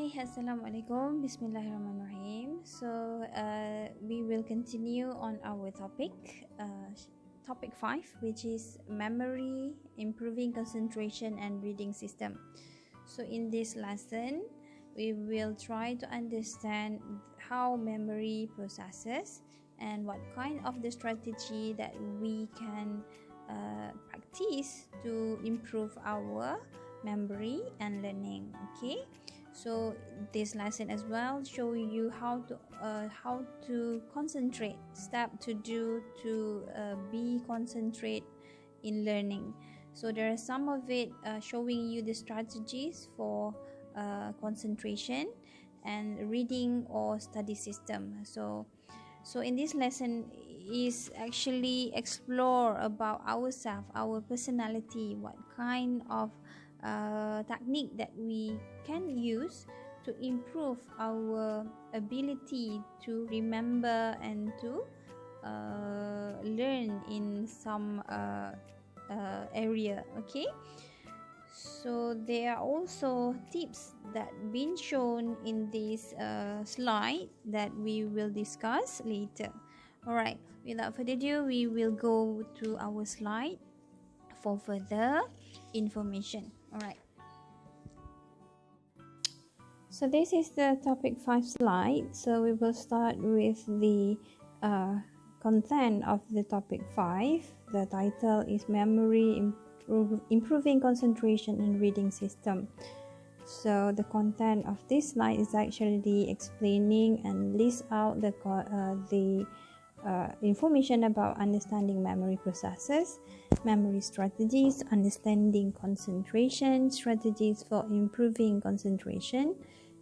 Hi, Assalamualaikum, Bismillahirrahmanirrahim. So we will continue on our topic 5, which is memory, improving concentration and reading system. So in this lesson, we will try to understand how memory processes and what kind of the strategy that we can practice to improve our memory and learning. Okay, so this lesson as well show you how to concentrate, step to do to be concentrate in learning. So there are some of it showing you the strategies for concentration and reading or study system. So in this lesson is actually explore about ourselves, our personality, what kind of technique that we can use to improve our ability to remember and to learn in some area. Okay, so there are also tips that been shown in this slide that we will discuss later. All right, without further ado, we will go to our slide for further information. All right, so this is the topic 5 slide. So we will start with the content of the topic 5. The title is memory, improving concentration and reading system. So the content of this slide is actually explaining and list out the information about understanding memory processes, memory strategies, understanding concentration, strategies for improving concentration,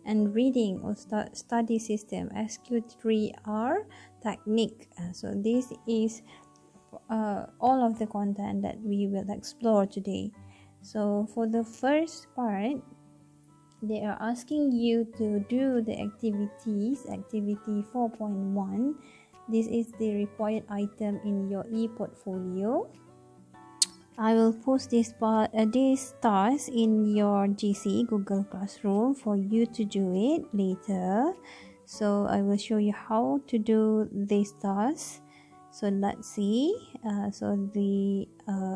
and reading or study system, SQ3R technique. So this is all of the content that we will explore today. So for the first part, they are asking you to do the activity 4.1. This is the required item in your e-portfolio. I will post these tasks in your GC, Google Classroom, for you to do it later. So I will show you how to do these tasks. So let's see. So the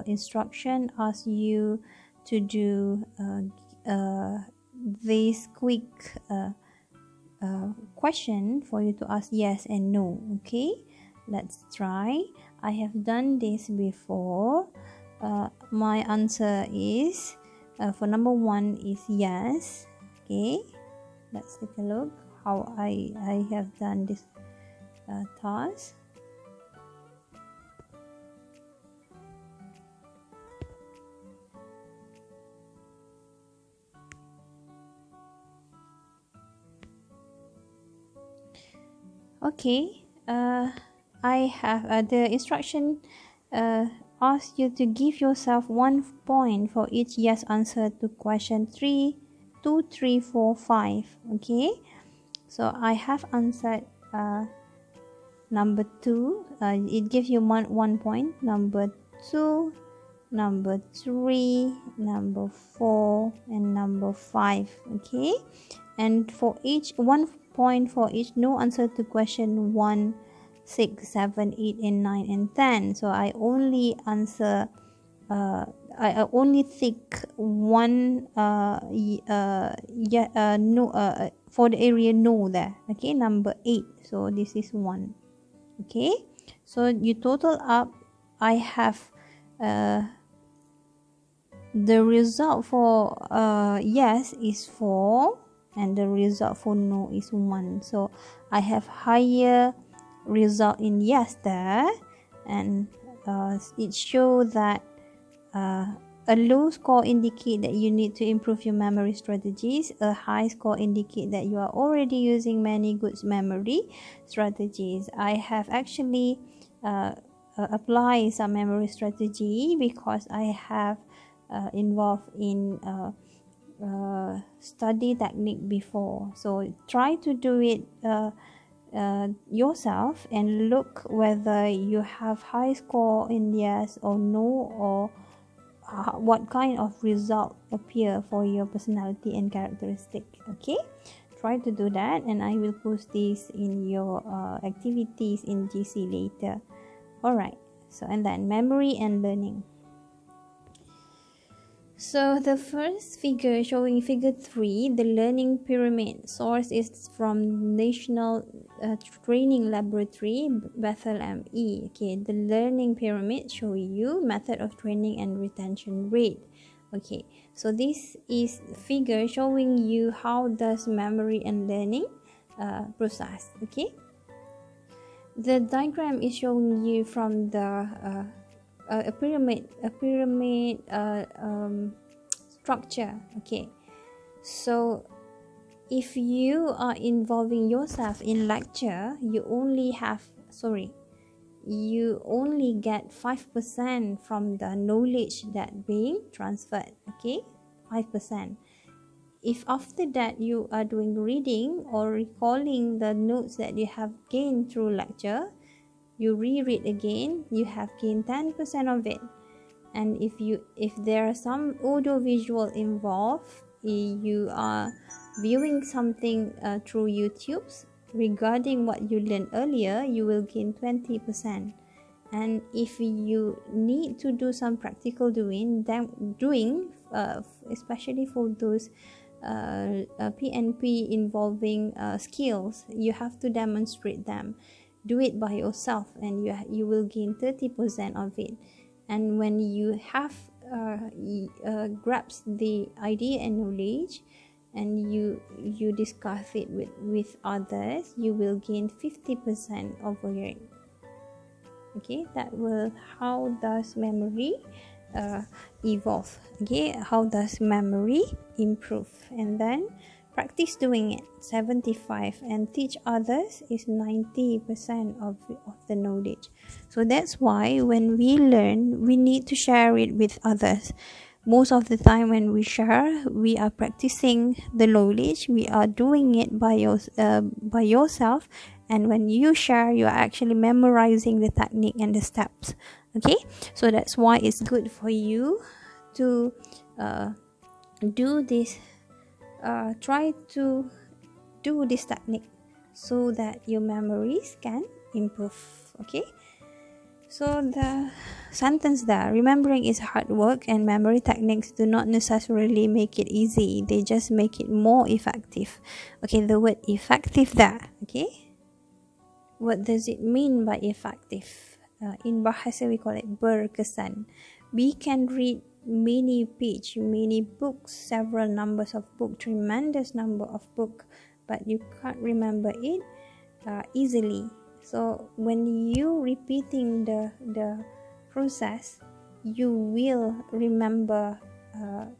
instruction asks you to do this quick question for you to ask yes and no. Okay, let's try. I have done this before. My answer is for number 1 is yes. Okay, let's take a look how I have done this task. Okay, I have the instruction asks you to give yourself 1 point for each yes answer to question 3, 2, 3, 4, 5. Okay, so I have answered number 2. It gives you 1 point. Number 2, number 3, number 4, and number 5. Okay, and for each 1 point for each no answer to question 1, 6, 7, 8, and 9, and 10. So I only answer I only tick 1 no for the area no there. Okay, number 8. So this is 1. Okay, so you total up. I have the result for yes is 4 and the result for no is 1. So I have higher result in yes there, and it shows that a low score indicate that you need to improve your memory strategies. A high score indicate that you are already using many good memory strategies. I have actually applied some memory strategy because I have involved in study technique before. So try to do it yourself and look whether you have high score in yes or no, or what kind of result appear for your personality and characteristic. Okay, try to do that, and I will post this in your activities in GC later. All right, so and then memory and learning. So the first figure, showing figure 3, the learning pyramid. Source is from National Training Laboratory, Bethel ME. Okay, the learning pyramid show you method of training and retention rate. Okay, so this is figure showing you how does memory and learning process. Okay, the diagram is showing you from the a pyramid structure. Okay, so if you are involving yourself in lecture, you only get 5% from the knowledge that being transferred. Okay, 5%. If after that you are doing reading or recalling the notes that you have gained through lecture, you reread again, you have gained 10% of it. And if there are some audio visual involved, you are viewing something through YouTube's regarding what you learned earlier, you will gain 20%. And if you need to do some practical doing, especially for those PNP involving skills, you have to demonstrate them. Do it by yourself, and you will gain 30% of it. And when you have grasp the idea and knowledge, and you discuss it with others, you will gain 50% over it. Okay, that will how does memory evolve. Okay, how does memory improve, and then practice doing it 75, and teach others is 90% of the knowledge. So that's why when we learn, we need to share it with others. Most of the time when we share, we are practicing the knowledge, we are doing it by yourself, and when you share, you are actually memorizing the technique and the steps. Okay, so that's why it's good for you to do this. Try to do this technique so that your memories can improve. Okay, so the sentence there, remembering is hard work, and memory techniques do not necessarily make it easy, they just make it more effective. Okay, the word effective there. Okay, what does it mean by effective? In Bahasa we call it berkesan. We can read many page, many books, several numbers of book, tremendous number of book, but you can't remember it easily. So when you repeating the process, you will remember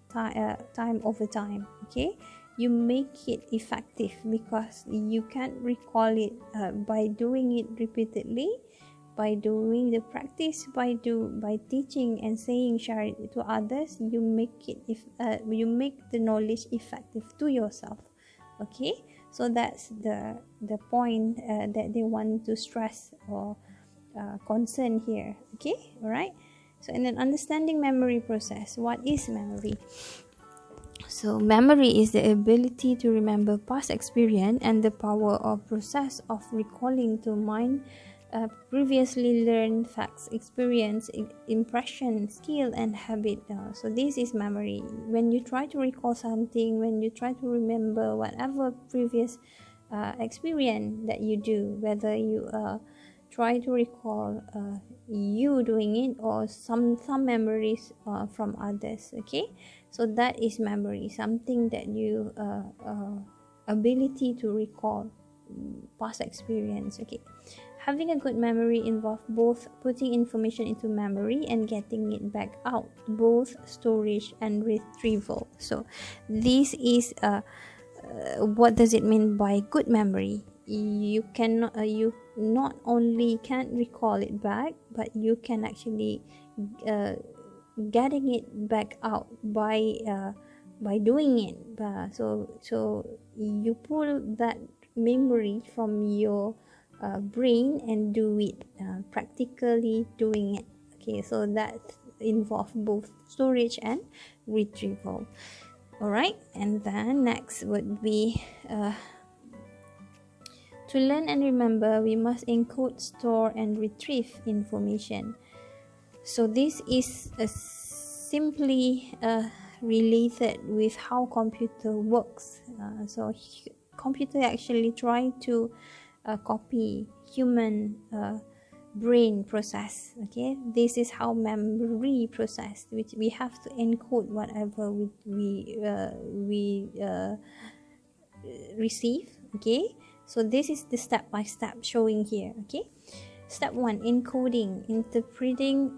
time over time. Okay, you make it effective because you can't recall it by doing it repeatedly. By doing the practice, by teaching and saying, share it to others, you make the knowledge effective to yourself. Okay, so that's the point that they want to stress or concern here. Okay, all right. So, and then understanding memory process. What is memory? So memory is the ability to remember past experience and the power of process of recalling to mind previously learned facts, experience, impression, skill, and habit. So this is memory. When you try to recall something, when you try to remember whatever previous experience that you do, whether you try to recall you doing it or some memories from others. Okay, so that is memory, something that you ability to recall past experience. Okay, having a good memory involves both putting information into memory and getting it back out, both storage and retrieval. So this is what does it mean by good memory? You cannot you not only can't recall it back, but you can actually getting it back out by doing it. So you pull that memory from your brain and do it, practically doing it. Okay, so that involve both storage and retrieval. Alright, and then next would be to learn and remember, we must encode, store, and retrieve information. So this is simply related with how computer works. So computer actually try to copy human brain process. Okay, this is how memory process, which we have to encode whatever we receive. Okay, so this is the step by step showing here. Okay, step 1, encoding, interpreting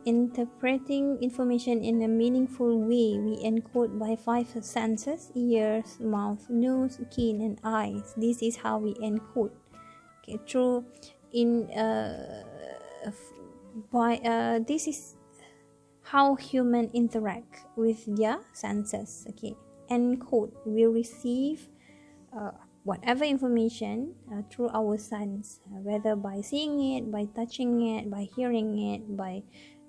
information in a meaningful way. We encode by 5 senses: ears, mouth, nose, skin, and eyes. This is how we encode. Okay, through this is how human interact with their senses. Okay, encode, we receive whatever information through our sense, whether by seeing it, by touching it, by hearing it, by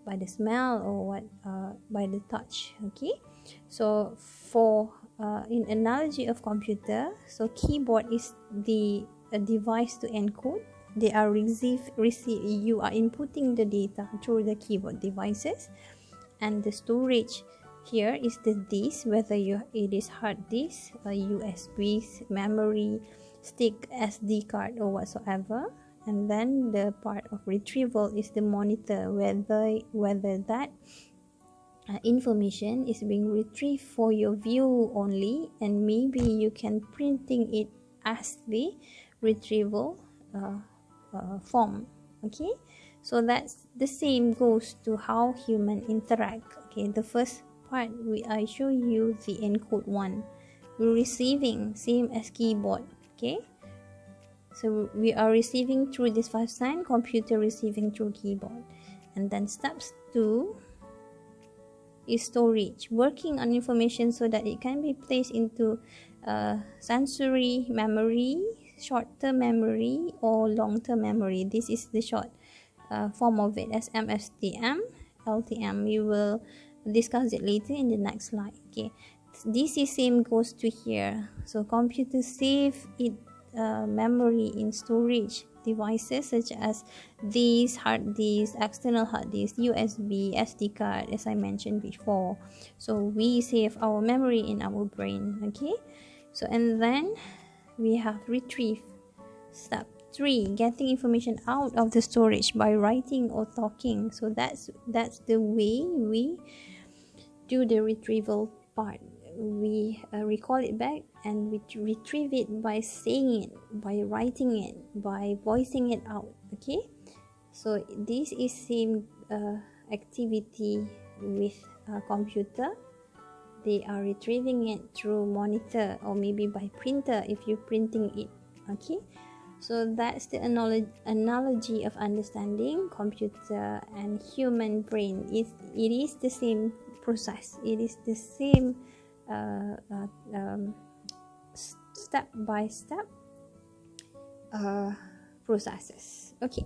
the smell, or by the touch. Okay, so for in analogy of computer, so keyboard is the device to encode. They are receive you are inputting the data through the keyboard devices, and the storage here is the disk, whether it is hard disk, USB, memory stick, SD card, or whatsoever. And then the part of retrieval is the monitor, whether that information is being retrieved for your view only, and maybe you can printing it as the retrieval form. Okay, so that's the same goes to how human interact. Okay, the first part I show you the encode one. We're receiving same as keyboard. Okay, so we are receiving through this 5 sign, computer receiving through keyboard. And then steps 2 is storage, working on information so that it can be placed into sensory memory, short-term memory, or long-term memory. This is the short form of it, as STM, LTM. We will discuss it later in the next slide. Okay, this is same goes to here. So computer save it memory in storage devices such as these hard disk, external hard disk, USB, SD card, as I mentioned before. So we save our memory in our brain. Okay, so and then we have retrieve. Step 3, getting information out of the storage by writing or talking. So that's the way we do the retrieval part. We recall it back, and we retrieve it by saying it, by writing it, by voicing it out. Okay, so this is same activity with computer. They are retrieving it through monitor, or maybe by printer if you're printing it. Okay, so that's the analogy of understanding computer and human brain. It is the same process. It is the same step by step processes. Okay,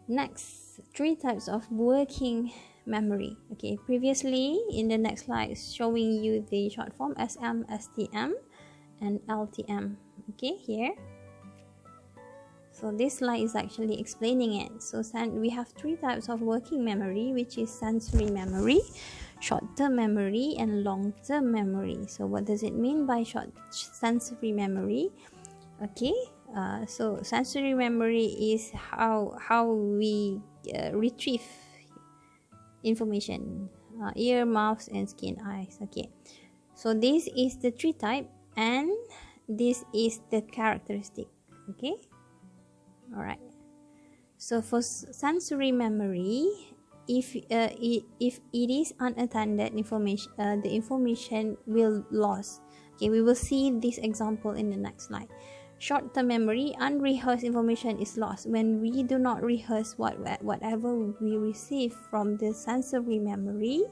next, 3 types of working memory. Okay, previously in the next slide showing you the short form SM, STM, and LTM. Okay, here, so this slide is actually explaining it. So we have 3 types of working memory, which is sensory memory, short-term memory, and long-term memory. So what does it mean by sensory memory? Okay, so sensory memory is how we retrieve information: ear, mouth, and skin, eyes. Okay, so this is the 3 type, and this is the characteristic. Okay, all right. So for sensory memory, if it is unattended information, the information will lost. Okay, we will see this example in the next slide. Short-term memory, unrehearsed information is lost when we do not rehearse whatever we receive from the sensory memory.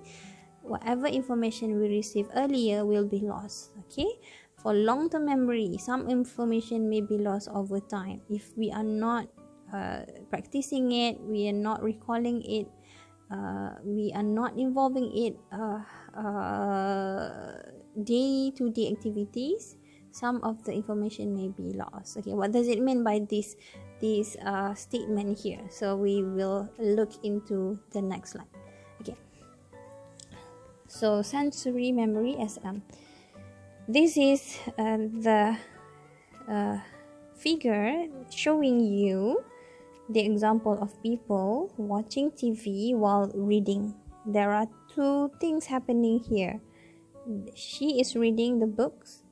Whatever information we receive earlier will be lost. Okay, for long-term memory, some information may be lost over time if we are not practicing it, we are not recalling it we are not involving it day-to-day activities, some of the information may be lost. Okay, what does it mean by this statement here? So we will look into the next slide. Okay, so sensory memory, SM. This is the figure showing you the example of people watching TV while reading. There are two things happening here. She is reading the books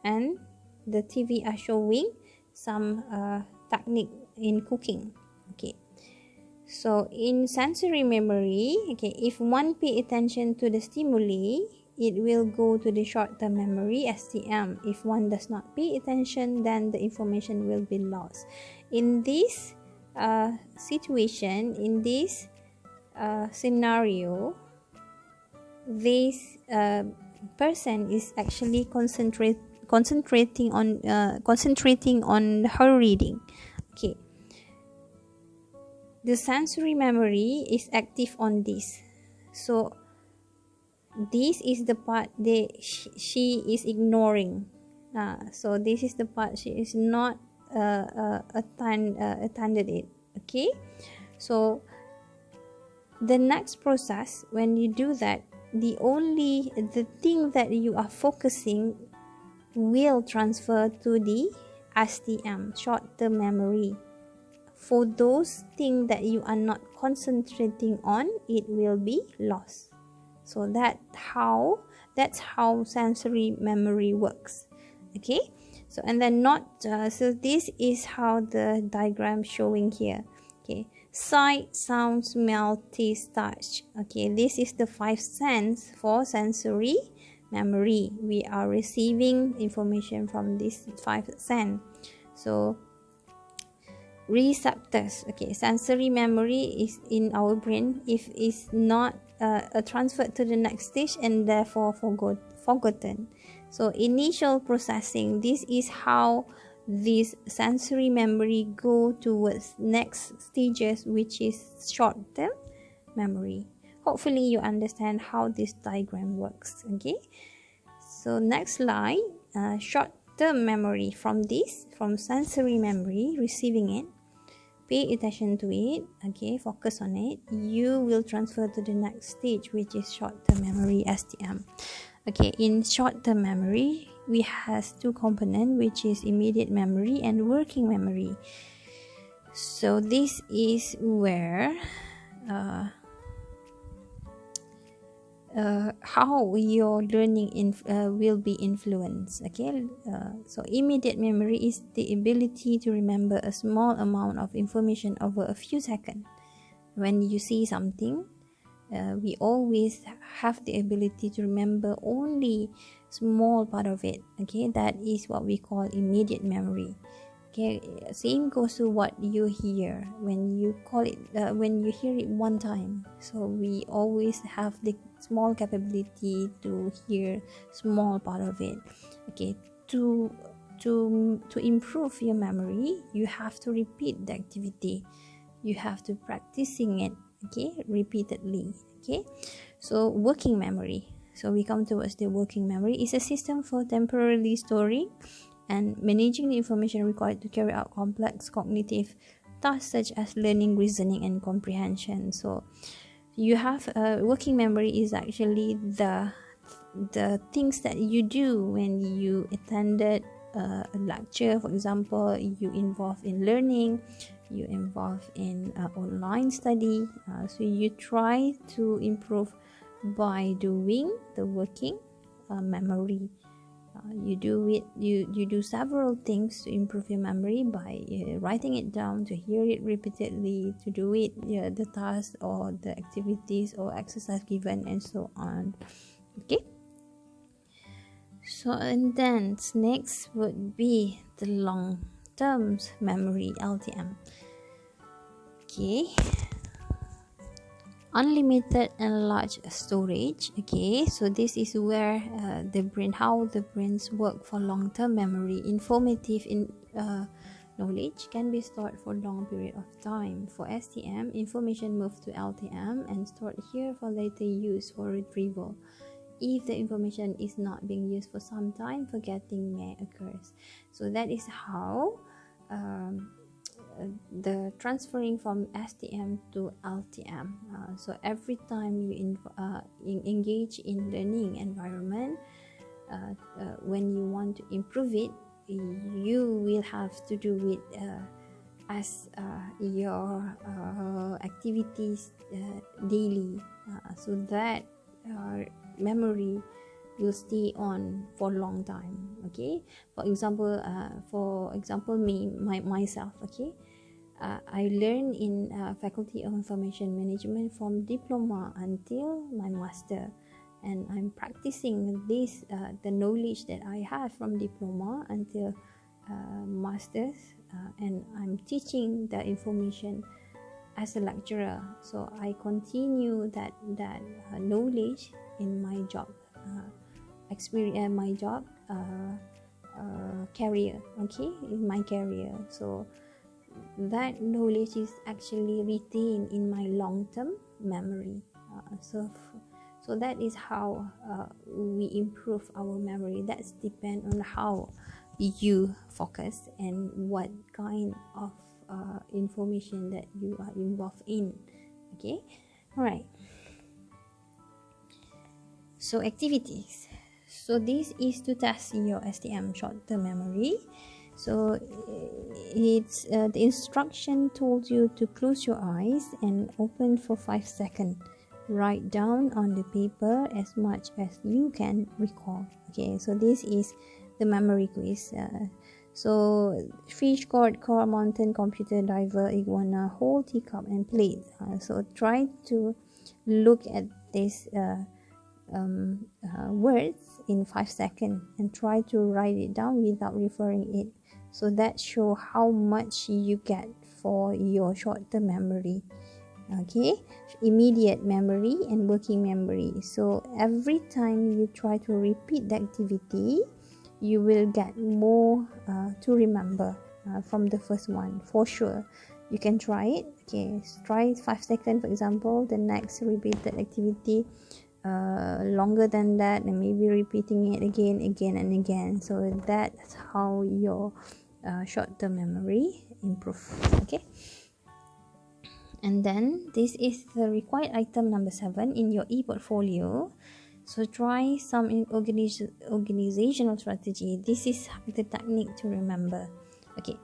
and the TV are showing some technique in cooking. Okay, so in sensory memory, okay, if one pay attention to the stimuli, it will go to the short-term memory, STM. If one does not pay attention, then the information will be lost. In this situation, in this scenario, this person is actually concentrating on her reading. Okay, the sensory memory is active on this, so this is the part that she is ignoring. So this is the part she is not attended it. Okay, so the next process, when you do that, the thing that you are focusing will transfer to the STM, short-term memory. For those things that you are not concentrating on, it will be lost. So that's how sensory memory works. Okay, so and then so this is how the diagram showing here. Okay, sight, sound, smell, taste, touch. Okay, this is the 5 sense for sensory memory. We are receiving information from this 5 sense. So receptors. Okay, sensory memory is in our brain. If it's not transferred to the next stage and therefore forgotten. So initial processing, this is how this sensory memory go towards next stages, which is short-term memory. Hopefully you understand how this diagram works. Okay, so next slide, short-term memory. From sensory memory, receiving it, pay attention to it, okay, focus on it, you will transfer to the next stage, which is short-term memory, STM. Okay, in short-term memory, we has 2 components, which is immediate memory and working memory. So this is where how your learning will be influenced. Okay, so immediate memory is the ability to remember a small amount of information over a few seconds. When you see something, we always have the ability to remember only small part of it. Okay, that is what we call immediate memory. Okay, same goes to what you hear. When you hear it one time, so we always have the small capability to hear small part of it. Okay, to improve your memory, you have to repeat the activity. You have to practicing it, okay, repeatedly. Okay, so working memory. So we come towards the working memory. Is a system for temporarily storing and managing the information required to carry out complex cognitive tasks such as learning, reasoning, and comprehension. So you have working memory is actually the things that you do when you attended a lecture. For example, you involved in learning, you involved in online study, so you try to improve by doing the working memory. You do several things to improve your memory by writing it down, to hear it repeatedly, to do it, the task or the activities or exercise given, and so on. Okay, so and then next would be the long term memory, LTM. Okay, unlimited and large storage. Okay, so this is where how the brains work for long-term memory. Informative knowledge can be stored for long period of time. For STM, information moved to LTM and stored here for later use or retrieval. If the information is not being used for some time, forgetting may occur. So that is how the transferring from STM to LTM. So every time you engage in learning environment, when you want to improve it, you will have to do it as your activities daily, so that memory will stay on for a long time. Okay, for example myself, okay, I learned in Faculty of Information Management from diploma until my master, and I'm practicing this the knowledge that I have from diploma until masters, and I'm teaching the information as a lecturer. So I continue that knowledge in my job experience, my job career, okay, in my career. So that knowledge is actually retained in my long-term memory. So that is how we improve our memory. That's depend on how you focus and what kind of information that you are involved in. Okay, all right. So activities. So this is to test your STM short-term memory. So it's the instruction told you to close your eyes and open for 5 seconds. Write down on the paper as much as you can recall. Okay, so this is the memory quiz. So fish, cord, car, mountain, computer, diver, iguana, whole teacup and plate. So try to look at this words in 5 seconds and try to write it down without referring it. So that show how much you get for your short-term memory. Okay, immediate memory and working memory. So every time you try to repeat the activity, you will get more to remember from the first one for sure. You can try it. Okay, try 5 seconds for example. The next repeated activity longer than that, and maybe repeating it again and again. So that's how your short-term memory improve. Okay, and then this is the required item number 7 in your e-portfolio. So try some organizational strategy. This is the technique to remember. Okay,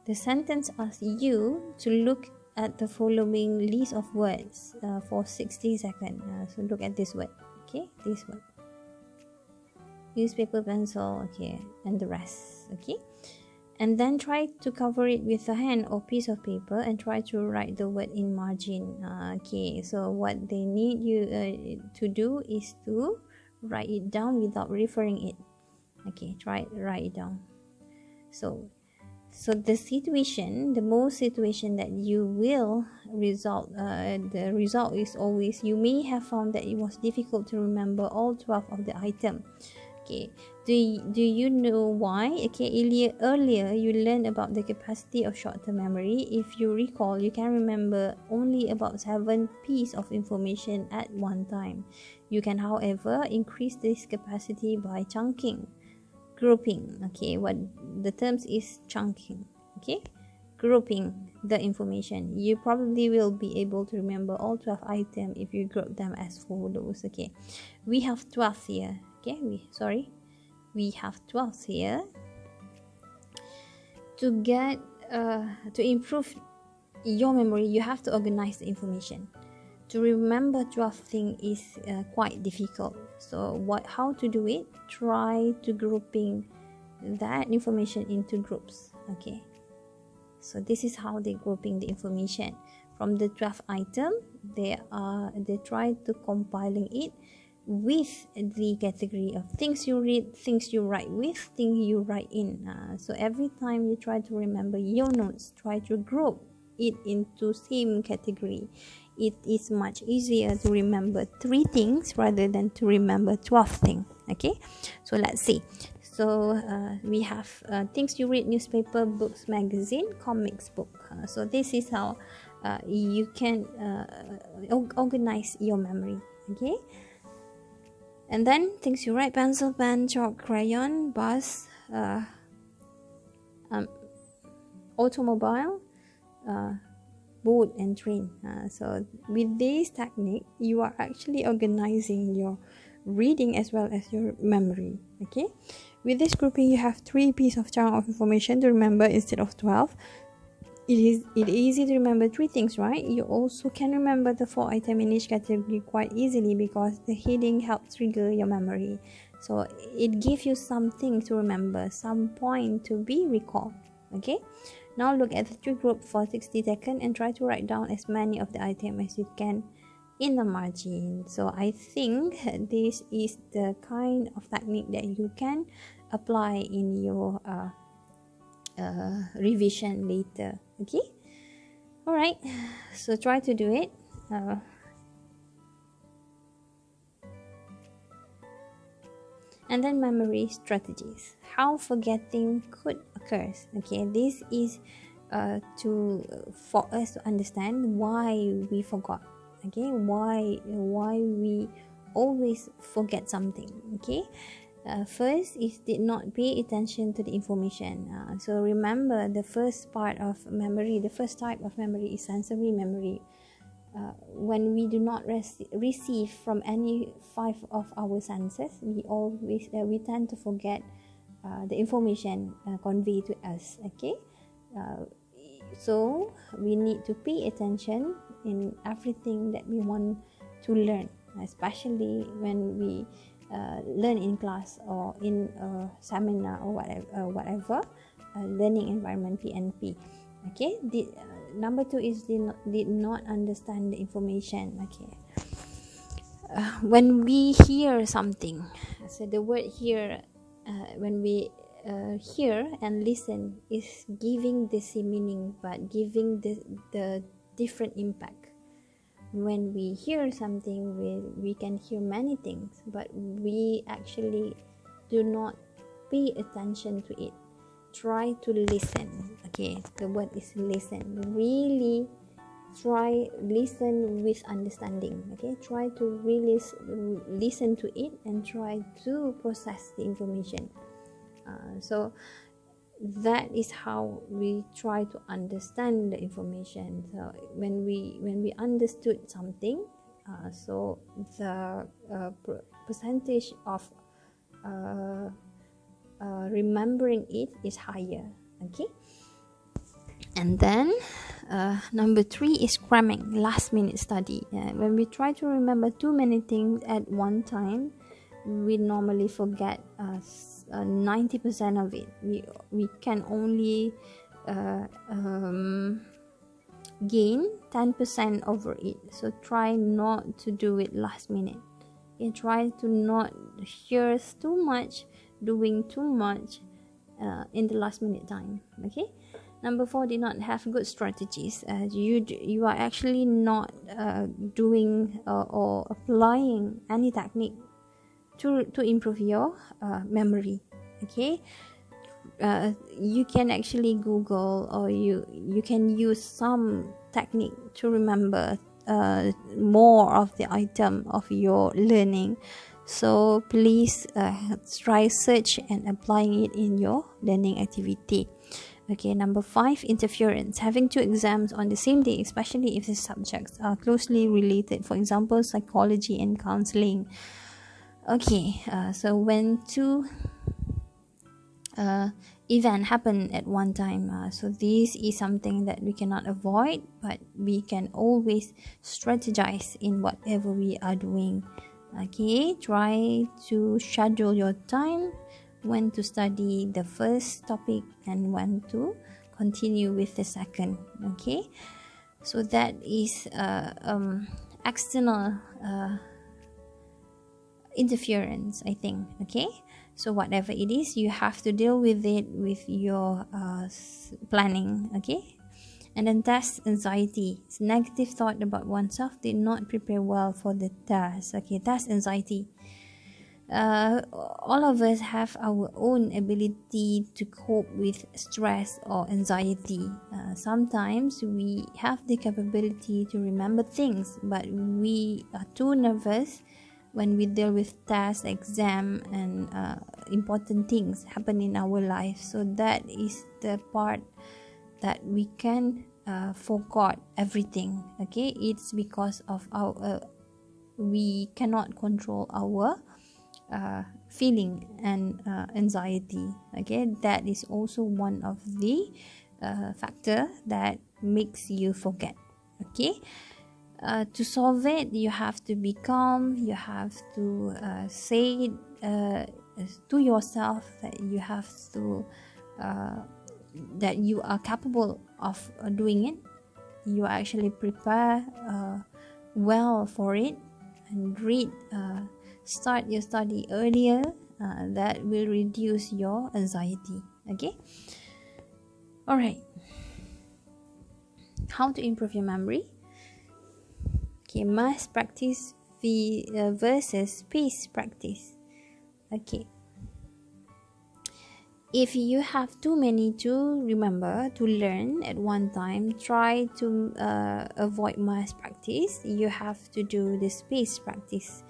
the sentence asks you to look at the following list of words for 60 seconds. So look at this word. Okay, this word, newspaper, pencil, okay, and the rest. Okay, and then try to cover it with a hand or piece of paper and try to write the word in margin. Okay, so what they need you to do is to write it down without referring it. Okay, write it down. So the most situation that you will result, the result is always you may have found that it was difficult to remember all 12 of the item. Okay, do you know why? Okay, earlier you learned about the capacity of short-term memory. If you recall, you can remember only about 7 pieces of information at one time. You can, however, increase this capacity by chunking, grouping. Okay, what the terms is chunking. Okay, grouping the information. You probably will be able to remember all 12 items if you group them as follows. Okay, we have 12 here. Okay, we have 12 here. To improve your memory, you have to organize the information. To remember 12 things is quite difficult. So how to do it? Try to grouping that information into groups. Okay, so this is how they grouping the information from the 12 item. They try to compiling it with the category of things you read, things you write with, things you write in. So every time you try to remember your notes, try to group it into same category. It is much easier to remember 3 things rather than to remember 12 things. Okay, so let's see. So we have things you read: newspaper, books, magazine, comics book. So this is how you can organize your memory. Okay. And then things you write: pencil, pen, chalk, crayon, bus, automobile, boat, and train. So with this technique, you are actually organizing your reading as well as your memory. Okay. With this grouping, you have 3 pieces of chunk of information to remember instead of 12. It is easy to remember 3 things, right? You also can remember the 4 items in each category quite easily because the heading helps trigger your memory. So it gives you something to remember, some point to be recalled. Okay. Now look at the 3 group for 60 seconds and try to write down as many of the items as you can in the margin. So I think this is the kind of technique that you can apply in your revision later. Okay. All right, so try to do it. And then memory strategies, how forgetting could occur. Okay, this is for us to understand why we forgot. Okay, why we always forget something. Okay. First is did not pay attention to the information. So remember, the first part of memory, the first type of memory is sensory memory. When we do not receive from any 5 of our senses, we tend to forget the information conveyed to us. Okay, so we need to pay attention in everything that we want to learn, especially when we learn in class or in a seminar or whatever learning environment, PNP. Okay. Number 2 is did not understand the information. Okay. When we hear something, so the word here, when we hear and listen, is giving the same meaning but giving the different impact. When we hear something, we can hear many things, but we actually do not pay attention to it. Try to listen. Okay, the word is listen. Really try listen with understanding. Okay, try to really listen to it and try to process the information. So that is how we try to understand the information. So when we understood something, so the percentage of remembering it is higher. Okay. And then number 3 is cramming, last minute study. When we try to remember too many things at one time, we normally forget 90% of it. We can only gain 10% over it. So try not to do it last minute. And try to not hear too much, doing too much in the last minute time. Okay. Number 4, did not have good strategies. You are actually not doing or applying any technique to improve your memory. Okay. You can actually Google, or you can use some technique to remember more of the item of your learning. So please try search and applying it in your learning activity. Okay. Number 5, interference, having 2 exams on the same day, especially if the subjects are closely related, for example psychology and counseling. Okay. So when 2 event happen at one time, so this is something that we cannot avoid, but we can always strategize in whatever we are doing. Okay, try to schedule your time, when to study the first topic and when to continue with the second. Okay, so that is external interference, I think. Okay, so whatever it is, you have to deal with it with your planning. Okay. And then test anxiety. It's negative thought about oneself, did not prepare well for the test. Okay, test anxiety. all of us have our own ability to cope with stress or anxiety. Sometimes we have the capability to remember things, but we are too nervous when we deal with tests, exam, and important things happen in our life. So that is the part that we can forgot everything. Okay, it's because of our we cannot control our feeling and anxiety. Okay, that is also one of the factor that makes you forget. Okay, to solve it, you have to be calm. You have to say to yourself that you have to that you are capable of doing it. You actually prepare well for it, and start your study earlier. That will reduce your anxiety. Okay, all right. How to improve your memory? Okay, mass practice versus space practice. Okay, if you have too many to remember, to learn at one time, try to avoid mass practice. You have to do the space practice.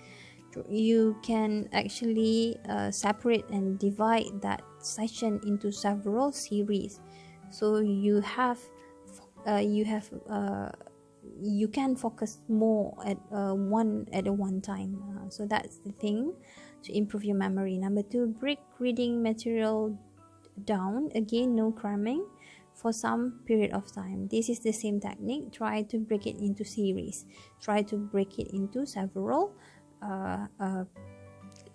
You can actually separate and divide that session into several series, so you can focus more at one time. So that's the thing to improve your memory. Number 2, break reading material down. Again, no cramming for some period of time. This is the same technique. Try to break it into series. Try to break it into several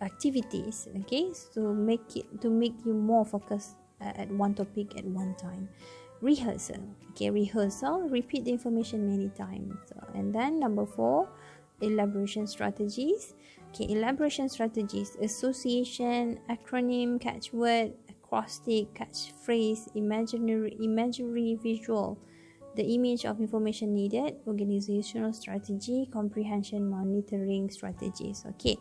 activities. Okay, so make you more focused at one topic at one time. Rehearsal. Okay, repeat the information many times. And then number 4, elaboration strategies. Okay, elaboration strategies: association, acronym, catchword, acrostic, catchphrase, imagery, visual, the image of information needed, organizational strategy, comprehension, monitoring strategies. Okay,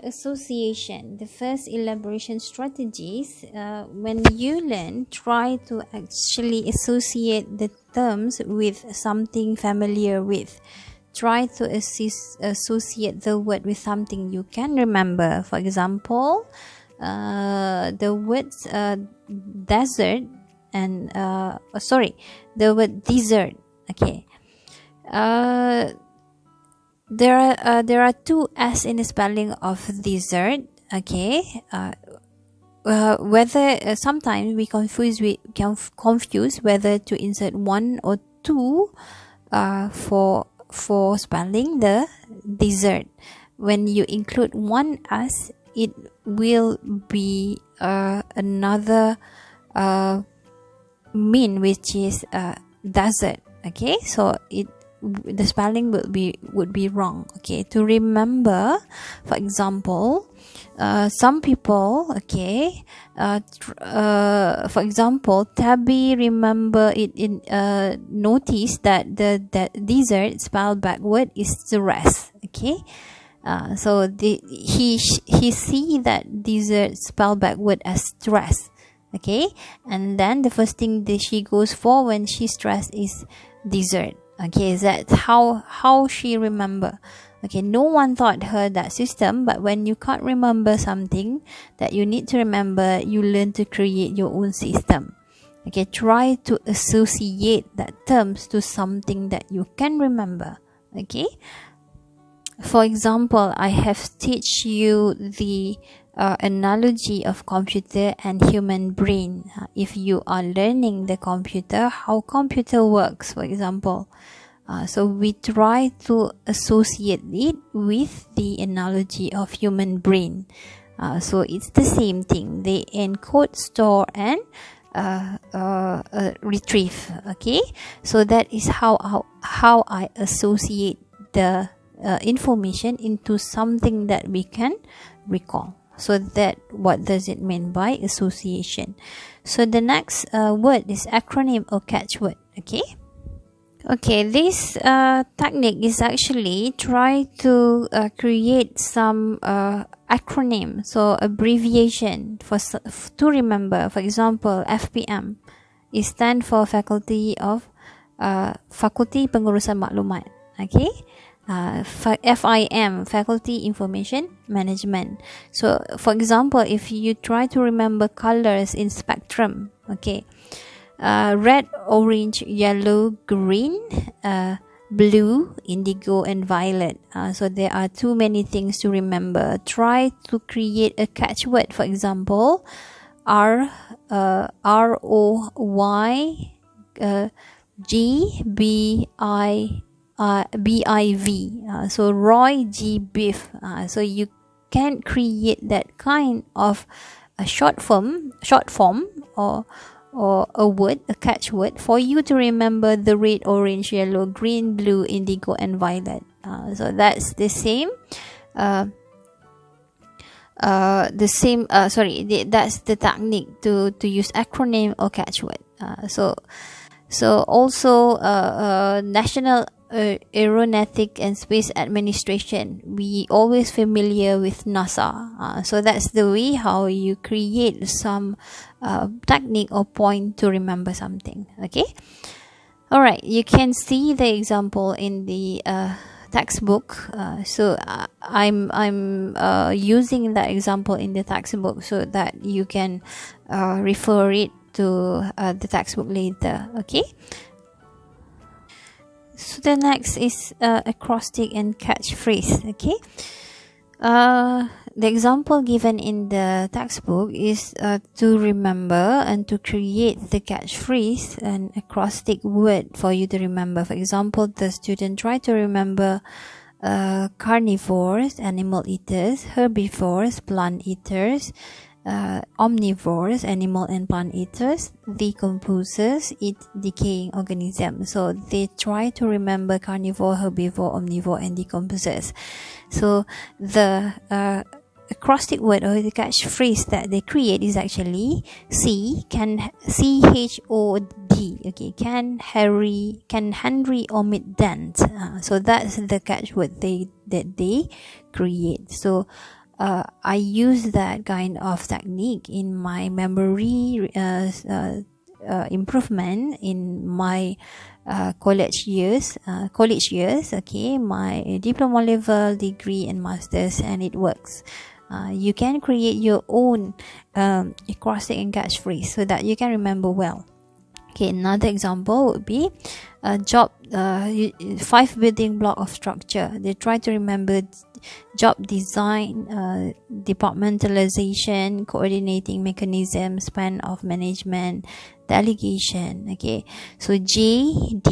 association. The first elaboration strategies, when you learn, try to actually associate the terms with something familiar with. Try to associate the word with something you can remember. For example, the words desert and the word dessert. Okay, there are two S in the spelling of dessert. Okay, whether sometimes we confuse whether to insert 1 or 2 for spelling the dessert. When you include 1 S, it will be another mean, which is desert. Okay, so the spelling would be wrong. Okay, to remember, for example, some people, okay, for example, Tabby remember it in notice that the dessert spelled backward is the rest. Okay, so he see that dessert spelled backward as stress. Okay, and then the first thing that she goes for when she stressed is dessert. Okay, that's how she remember. Okay, no one taught her that system, but when you can't remember something that you need to remember, you learn to create your own system. Okay, try to associate that terms to something that you can remember. Okay, for example, I have teach you the analogy of computer and human brain. If you are learning the computer, how computer works, for example, so we try to associate it with the analogy of human brain. So it's the same thing. They encode, store, and retrieve. Okay, so that is how I associate the information into something that we can recall. So that what does it mean by association? So the next word is acronym or catchword. Okay, Okay, this technique is actually try to create some acronym, so abbreviation to remember. For example, FPM is stand for Faculty Pengurusan Maklumat. Okay, FIM, Faculty Information Management. So for example, if you try to remember colors in spectrum, okay, red, orange, yellow, green, blue, indigo, and violet. So there are too many things to remember. Try to create a catchword. For example, ROY GBIV. So Roy G Biff. So you can create that kind of a short form or a word, a catchword for you to remember the red, orange, yellow, green, blue, indigo, and violet. So that's the same. That's the technique to use acronym or catchword. So also National Aeronautic and Space Administration, we always familiar with NASA. So that's the way how you create some technique or point to remember something. Okay, all right, you can see the example in the textbook. So I'm using that example in the textbook so that you can refer it to the textbook later. Okay, so the next is acrostic and catchphrase. Okay, the example given in the textbook is to remember and to create the catchphrase, an acrostic word for you to remember. For example, the student try to remember carnivores, animal eaters; herbivores, plant eaters; omnivores, animal and plant eaters; decomposers, eat decaying organisms. So they try to remember carnivore, herbivore, omnivore, and decomposers. So the acrostic word or the catchphrase that they create is actually CHOD. Okay, can Henry omit dance? So that's the catchword that they create. So I use that kind of technique in my memory improvement in my college years. Okay, my diploma level, degree, and masters, and it works. You can create your own acrostic and catchphrase so that you can remember well. Okay, another example would be job 5 building block of structure. They try to remember job design, departmentalization, coordinating mechanism, span of management, delegation. Okay, so JDCSD.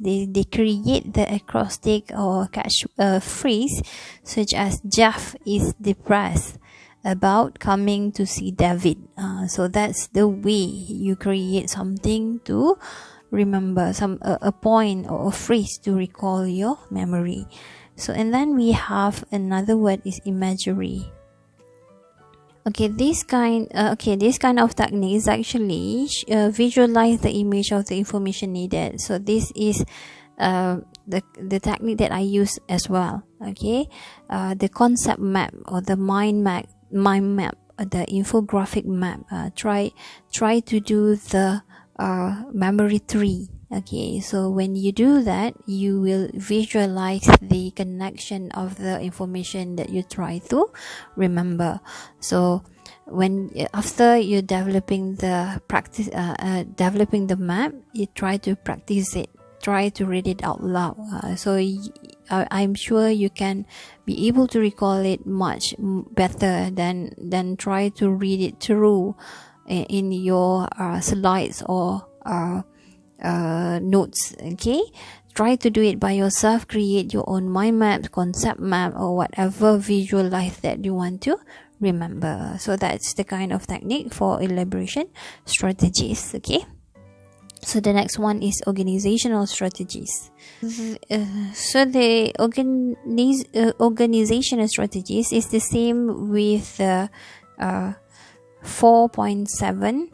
They create the acrostic or catch phrase such as Jeff is depressed about coming to see David. So that's the way you create something to remember, a point or a phrase to recall your memory. So and then we have another word is imagery. Okay, this kind of technique is actually visualize the image of the information needed. So this is the technique that I use as well. Okay, the concept map or the mind map, the infographic map. Try to do the memory tree. Okay, so when you do that, you will visualize the connection of the information that you try to remember. So when after you're developing the map, you try to practice it, try to read it out loud. So I'm sure you can be able to recall it much better than try to read it through in your slides or notes. Okay, try to do it by yourself. Create your own mind map, concept map, or whatever visualize that you want to remember. So that's the kind of technique for elaboration strategies. Okay, so the next one is organizational strategies. So the organizational strategies is the same with 4.7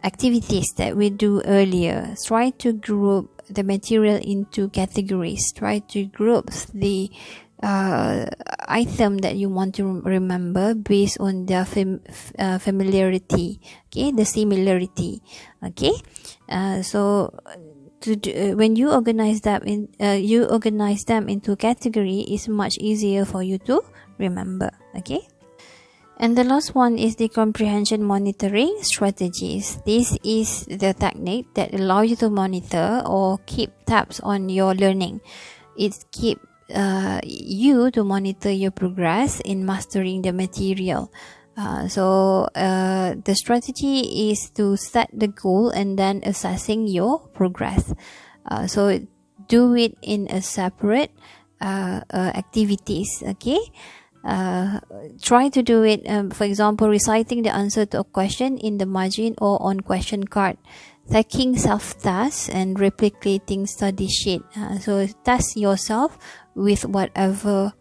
activities that we do earlier. Try to group the material into categories. Try to group the item that you want to remember based on their familiarity, okay, the similarity, okay. So when you organize them into category, it's much easier for you to remember, okay. And the last one is the comprehension monitoring strategies. This is the technique that allows you to monitor or keep tabs on your learning. It keeps you to monitor your progress in mastering the material. So the strategy is to set the goal and then assessing your progress. So do it in a separate activities, okay. Try to do it, for example, reciting the answer to a question in the margin or on question card, taking self-tasks and replicating study sheet. So task yourself with whatever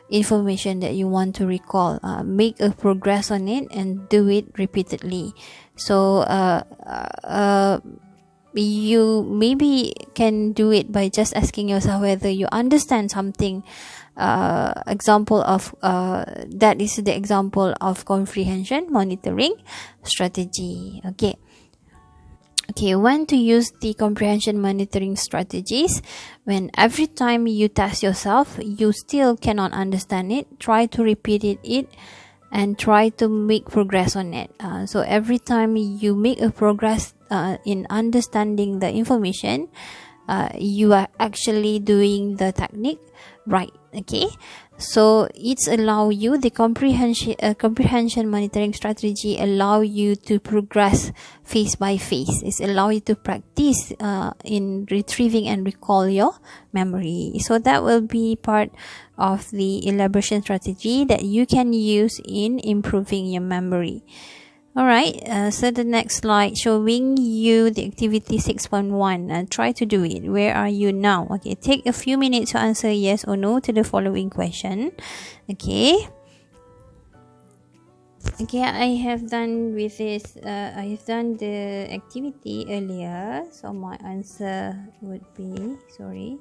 information that you want to recall. Make a progress on it and do it repeatedly. So you maybe can do it by just asking yourself whether you understand something. Example of that is the example of comprehension monitoring strategy, okay. When to use the comprehension monitoring strategies? When every time you test yourself you still cannot understand it, try to repeat it and try to make progress on it. So every time you make a progress in understanding the information, you are actually doing the technique right, okay. So it's allow you, the comprehension monitoring strategy allow you to progress phase by phase. It's allow you to practice in retrieving and recall your memory. So that will be part of the elaboration strategy that you can use in improving your memory. Alright, so the next slide showing you the activity 6.1 and try to do it. Where are you now? Okay, take a few minutes to answer yes or no to the following question. Okay, I have done with this, I have done the activity earlier, so my answer would be, sorry.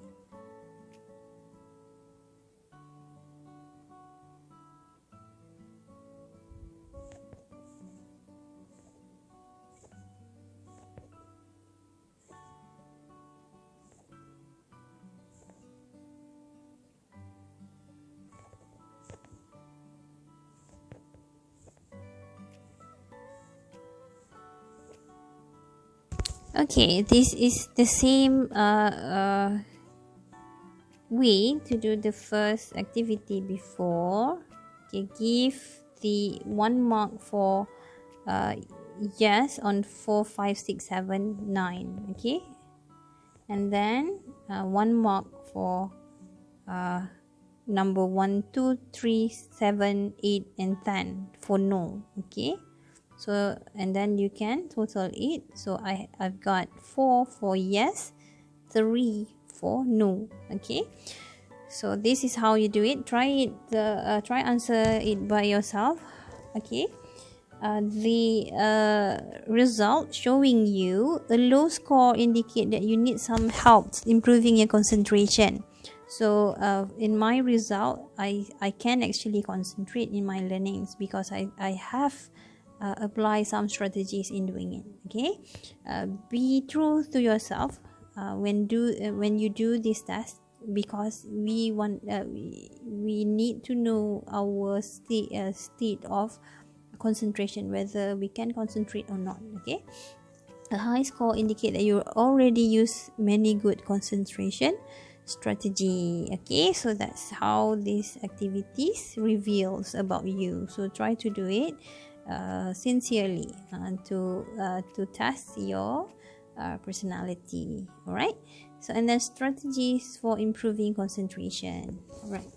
Okay, this is the same way to do the first activity before. Okay, give the 1 mark for yes on 4, 5, 6, 7, 9. Okay, and then 1 mark for number 1, 2, 3, 7, 8 and 10 for no. Okay, so and then you can total it. So I've got 4 for yes, 3 for no. Okay, so this is how you do it. Try it, try answer it by yourself. Okay, the result showing you a low score indicate that you need some help improving your concentration. So in my result, I can actually concentrate in my learnings because I have apply some strategies in doing it. Okay, be true to yourself when you do this test, because we need to know our state of concentration, whether we can concentrate or not. Okay, a high score indicate that you already use many good concentration strategy. Okay, so that's how these activities reveals about you. So try to do it sincerely to test your personality. All right, so and then strategies for improving concentration. All right.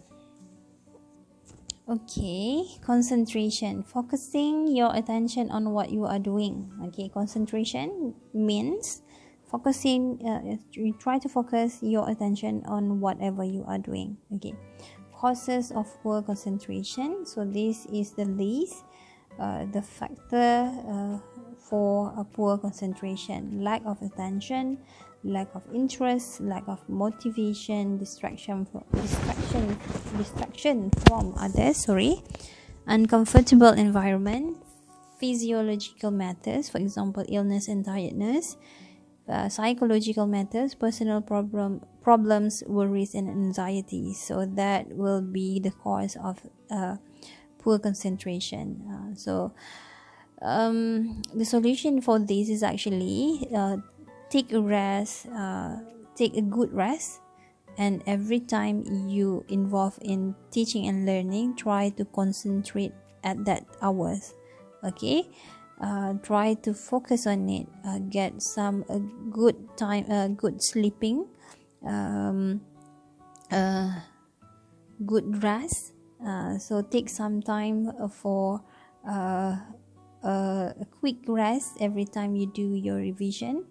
Okay, concentration, focusing your attention on what you are doing. Okay, concentration means focusing, you try to focus your attention on whatever you are doing. Okay, causes of poor concentration. So this is the list, the factor for a poor concentration, lack of attention, lack of interest, lack of motivation, distraction from others, uncomfortable environment, physiological matters, for example illness and tiredness, psychological matters, personal problems, worries and anxiety. So that will be the cause of poor concentration. The solution for this is actually take a rest, take a good rest, and every time you involve in teaching and learning, try to concentrate at that hours. Okay, try to focus on it, get some good time, good sleeping, good rest. So take some time for a quick rest every time you do your revision.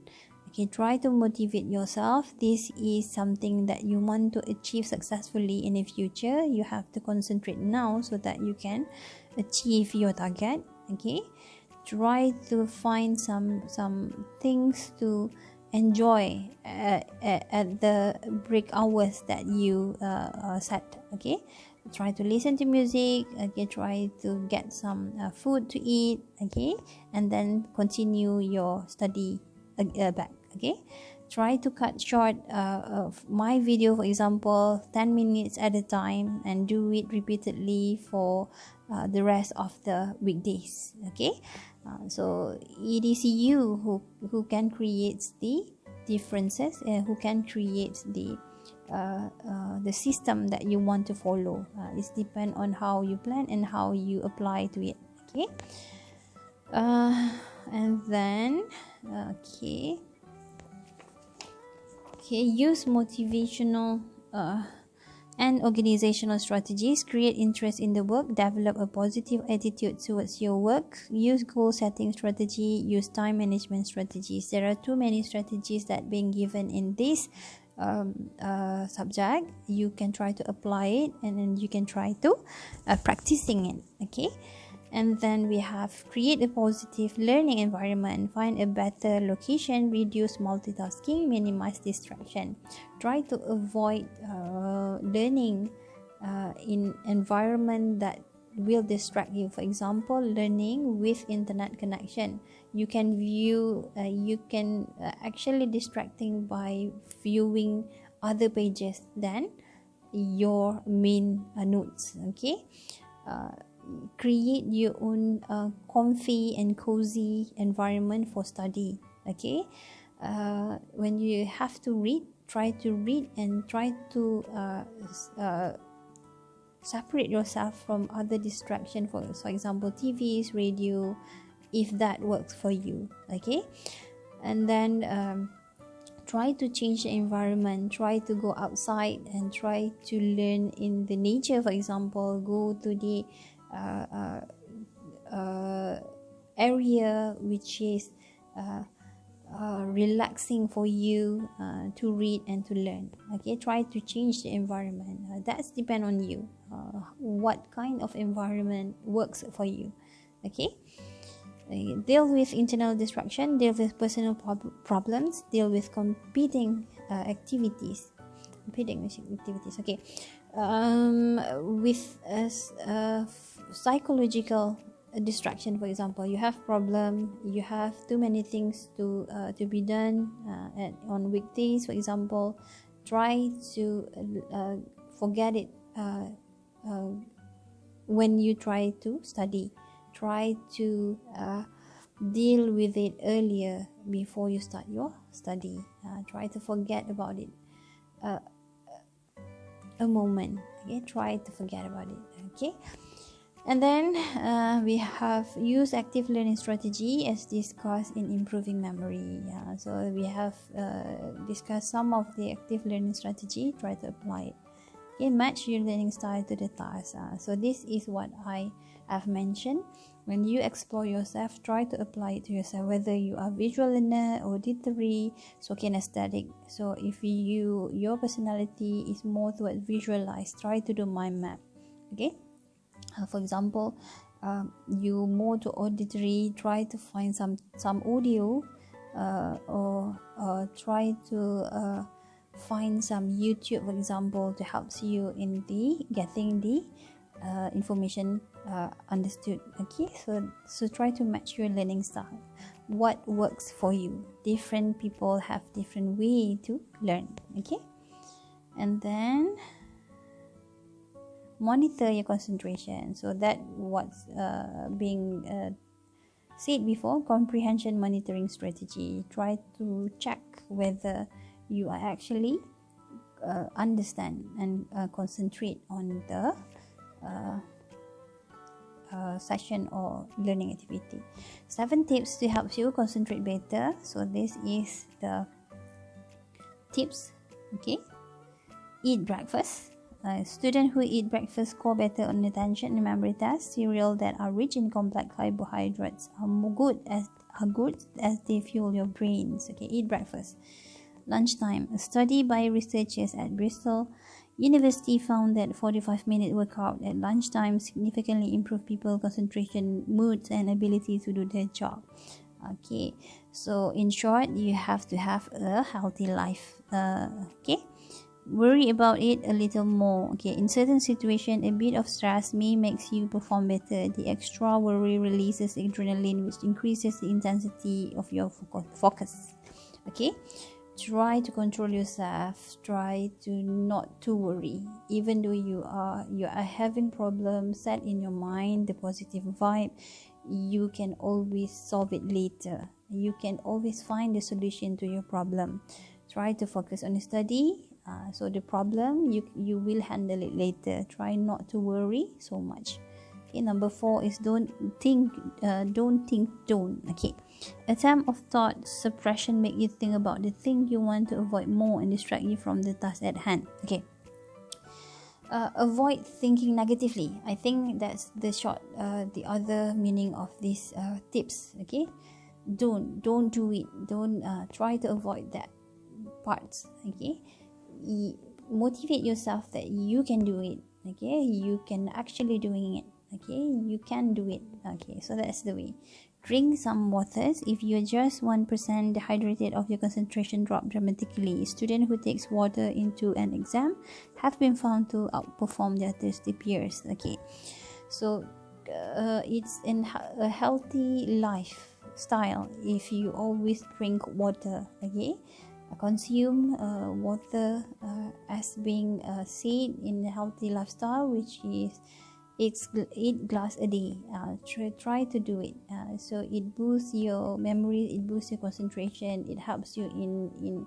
Okay, try to motivate yourself. This is something that you want to achieve successfully in the future. You have to concentrate now so that you can achieve your target. Okay, try to find some things to enjoy at the break hours that you set. Okay, try to listen to music. Okay, try to get some food to eat. Okay, and then continue your study back. Okay, try to cut short my video, for example 10 minutes at a time, and do it repeatedly for the rest of the weekdays. Okay, so it is you who can create the differences, who can create the system that you want to follow. It depends on how you plan and how you apply to it. Okay, and then use motivational and organizational strategies. Create interest in the work, develop a positive attitude towards your work, use goal setting strategy, use time management strategies. There are too many strategies that being given in this subject. You can try to apply it, and then you can try to practicing it. Okay, and then we have create a positive learning environment, find a better location, reduce multitasking, minimize distraction. Try to avoid learning in environment that will distract you. For example, learning with internet connection, you can view actually distracting by viewing other pages than your main notes. Okay, create your own comfy and cozy environment for study. Okay, when you have to read, try to read and try to separate yourself from other distraction, for example TVs, radio, if that works for you. Okay, and then try to change the environment, try to go outside and try to learn in the nature. For example, go to the area which is relaxing for you to read and to learn. Okay, try to change the environment. That's depend on you, what kind of environment works for you. Okay, deal with internal distraction, deal with personal problems, deal with competing activities. Okay, with psychological distraction, for example, you have problem, you have too many things to be done on weekdays, for example, try to forget it when you try to study. Try to deal with it earlier before you start your study. Try to forget about it a moment. Okay, try to forget about it. Okay, and then we have use active learning strategy as discussed in improving memory. So we have discussed some of the active learning strategy. Try to apply it. Okay, match your learning style to the task. So this is what I have mentioned. When you explore yourself, try to apply it to yourself, whether you are visual learner, auditory, so kinesthetic. So if your personality is more towards visualize, try to do mind map. Okay, for example, you more to auditory, try to find some audio, or try to find some YouTube, for example, to help you in the getting the information understood. Okay, so try to match your learning style, what works for you. Different people have different way to learn. Okay, and then monitor your concentration. So that what's being said before, comprehension monitoring strategy. Try to check whether you are actually understand and concentrate on the session or learning activity. 7 tips to help you concentrate better. So this is the tips. Okay, eat breakfast. Students who eat breakfast score better on attention and memory tests. Cereals that are rich in complex carbohydrates are good as they fuel your brains. Okay, eat breakfast. Lunchtime. A study by researchers at Bristol University found that 45-minute workout at lunchtime significantly improved people's concentration, moods, and ability to do their job. Okay, so in short, you have to have a healthy life. Okay, worry about it a little more. Okay, in certain situations, a bit of stress may make you perform better. The extra worry releases adrenaline, which increases the intensity of your focus. Okay, try to control yourself. Try to not to worry, even though you are having problems. Set in your mind the positive vibe. You can always solve it later. You can always find the solution to your problem. Try to focus on the study. So the problem you will handle it later. Try not to worry so much. Okay, number 4 is don't think. Okay, attempt of thought suppression make you think about the thing you want to avoid more and distract you from the task at hand. Okay, avoid thinking negatively. I think that's the other meaning of these tips. Okay, don't do it. Don't try to avoid that parts. Okay, motivate yourself that you can do it. Okay, you can actually doing it. Okay, you can do it. Okay, so that's the way. Drink some waters. If you're just 1% dehydrated, of your concentration drop dramatically. Students who takes water into an exam have been found to outperform their thirsty peers. Okay, so it's in a healthy lifestyle if you always drink water. Okay, consume water as being said in a healthy lifestyle, which is 8 glass a day. Try to do it. So it boosts your memory, it boosts your concentration, it helps you in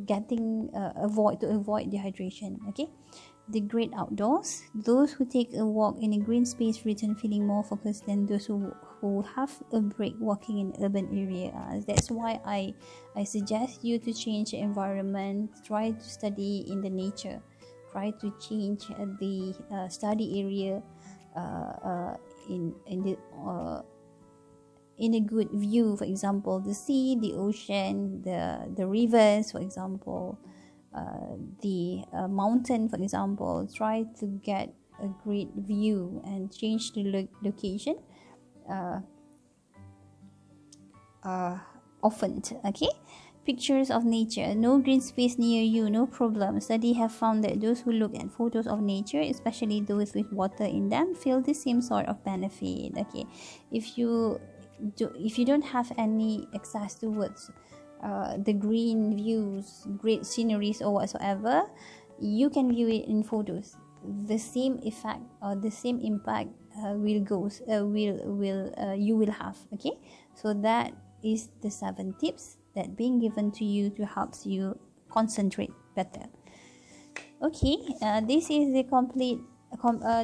getting avoid dehydration. Okay, the great outdoors. Those who take a walk in a green space return feeling more focused than those who have a break walking in urban area. That's why I suggest you to change the environment. Try to study in the nature. Try to change the study area in a good view. For example, the sea, the ocean, the rivers, for example, the mountain, for example. Try to get a great view and change the location often. Okay, pictures of nature. No green space near you, no problem. Studies have found that those who look at photos of nature, especially those with water in them, feel the same sort of benefit. Okay, if you don't have any access towards the green views, great sceneries or whatsoever, you can view it in photos. The same effect or the same impact you will have. Okay, so that is the 7 tips that being given to you to help you concentrate better. Okay, this is the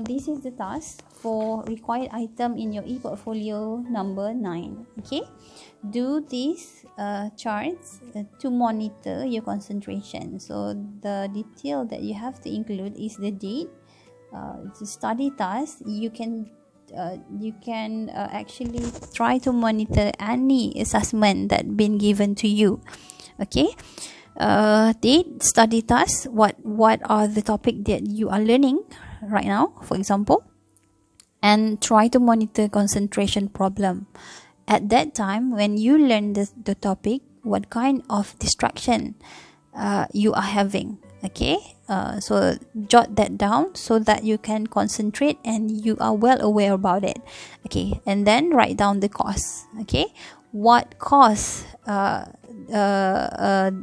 this is the task for required item in your e-portfolio number 9. Okay, do these charts to monitor your concentration. So the detail that you have to include is the date, the study task. You can actually try to monitor any assessment that been given to you. Okay, date, study task, what are the topic that you are learning right now, for example. and try to monitor concentration problem. At that time, when you learn the topic, what kind of distraction you are having. Okay, so jot that down so that you can concentrate and you are well aware about it. Okay, and then write down the cause. Okay, what cause that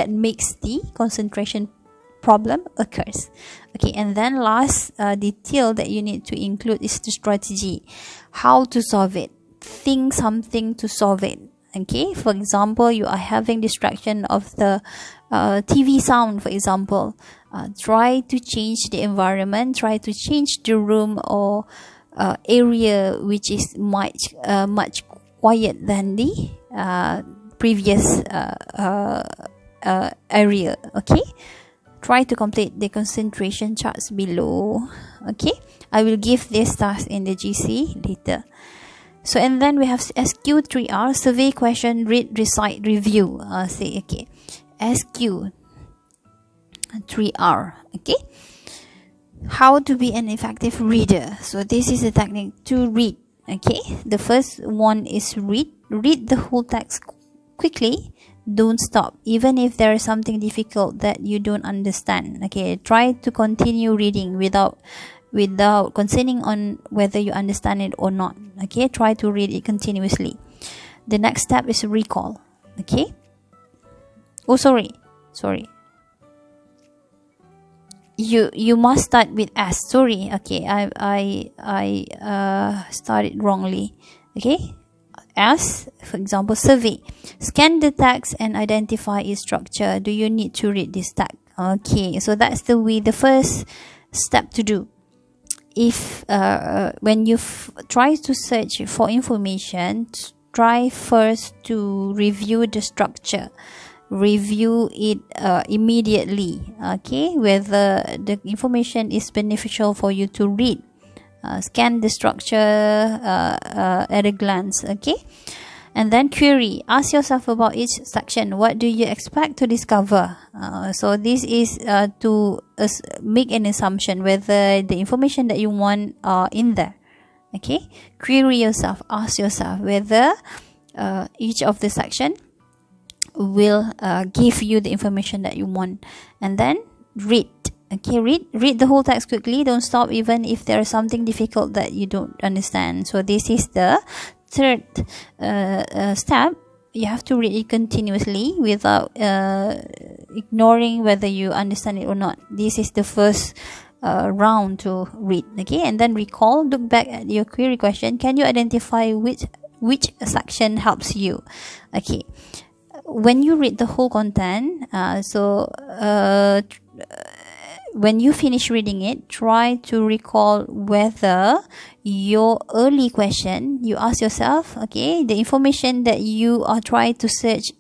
makes the concentration problem occurs. Okay, and then last detail that you need to include is the strategy, how to solve it. Think something to solve it. Okay, for example, you are having distraction of the TV sound, for example. Try to change the environment, try to change the room or area which is much quiet than the previous area. Okay, try to complete the concentration charts below. Okay, I will give this task in the GC later. So, and then we have SQ3R, survey question, read, recite, review. Say, okay, SQ3R, okay. How to be an effective reader. So, this is a technique to read, okay. The first one is read the whole text quickly. Don't stop, even if there is something difficult that you don't understand. Okay, try to continue reading without concerning on whether you understand it or not. Okay, try to read it continuously. The next step is recall. Okay, oh sorry, you must start with S. Sorry, okay, I started wrongly. Okay, as for example, survey, scan the text and identify its structure. Do you need to read this text? Okay, so that's the first step to do. If when you try to search for information, try first to review the structure, review it immediately. Okay, whether the information is beneficial for you to read. Scan the structure at a glance. Okay, and then query, ask yourself about each section. What do you expect to discover? So this is to make an assumption whether the information that you want are in there. Okay, query yourself, ask yourself whether each of the section will give you the information that you want. And then read. Okay, read the whole text quickly. Don't stop even if there is something difficult that you don't understand. So this is the third step. You have to read it continuously without ignoring whether you understand it or not. This is the first round to read. Okay, and then recall, look back at your query question. Can you identify which section helps you? Okay, when you read the whole content, when you finish reading it, try to recall whether your early question you ask yourself, okay, the information that you are trying to search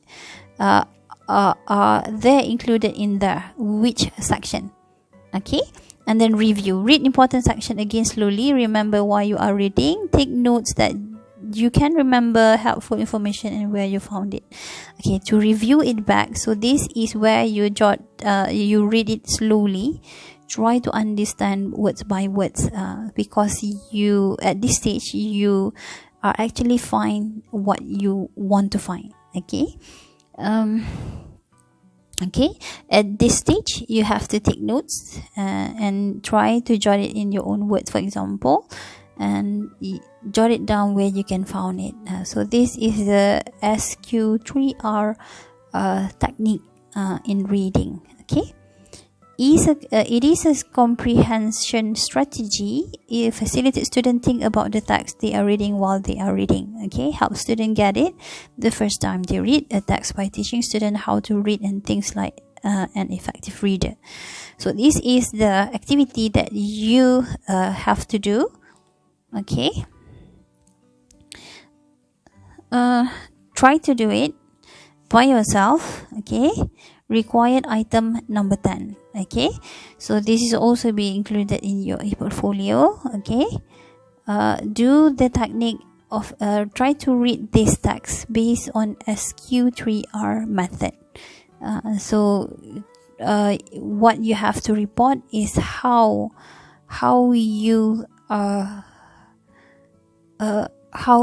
are they included in there, which section. Okay, and then review, read important section again slowly, remember why you are reading, take notes that you can remember helpful information and where you found it. Okay, to review it back, so this is where you you read it slowly, try to understand words by words, because you at this stage you are actually find what you want to find. Okay, okay, at this stage you have to take notes and try to jot it in your own words, for example, and jot it down where you can find it. So this is the SQ3R technique in reading. Okay, it is a comprehension strategy. It facilitates students think about the text they are reading while they are reading. Okay, help students get it the first time they read a text by teaching students how to read and things like an effective reader. So this is the activity that you have to do. Okay, try to do it by yourself. Okay, required item number 10. Okay, so this is also be included in your e-portfolio. Okay, do the technique of try to read this text based on SQ3R method. So what you have to report is how you how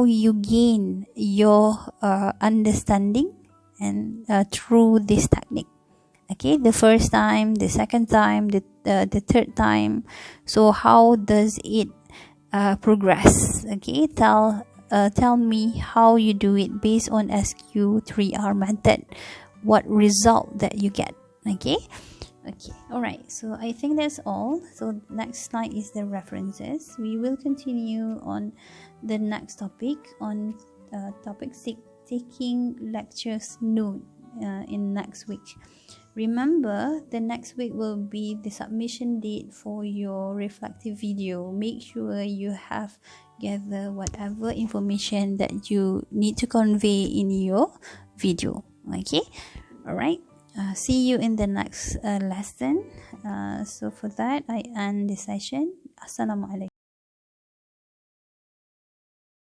you gain your understanding and through this technique. Okay, the first time, the second time, the third time. So how does it progress? Okay, tell me how you do it based on SQ3R method. What result that you get? Okay. All right, so I think that's all. So next slide is the references. We will continue on the next topic, on topic 6, taking lectures note, in next week. Remember, the next week will be the submission date for your reflective video. Make sure you have gathered whatever information that you need to convey in your video. Okay, all right. See you in the next lesson. So for that, I end the session. Assalamualaikum.